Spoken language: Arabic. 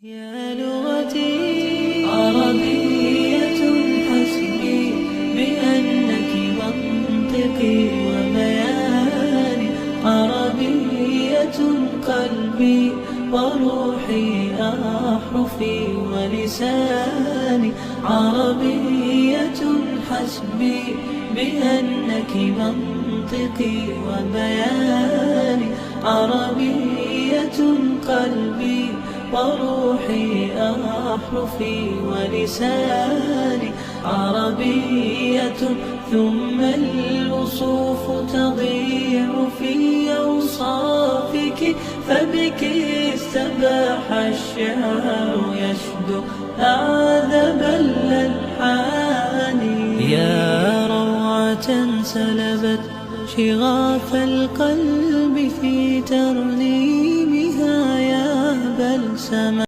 يا لغتي عربية حسبي بأنك منطقي وبياني، عربية قلبي وروحي أحرفي ولساني، عربية حسبي بأنك منطقي وبياني، عربية قلبي وروحي أحرفي ولساني، عربية ثم الوصوف تضيع في أوصافك، فبك استباح الشعر يشدو أعذب الألحان. يا روعة سلبت شغاف القلب في ترنيمك،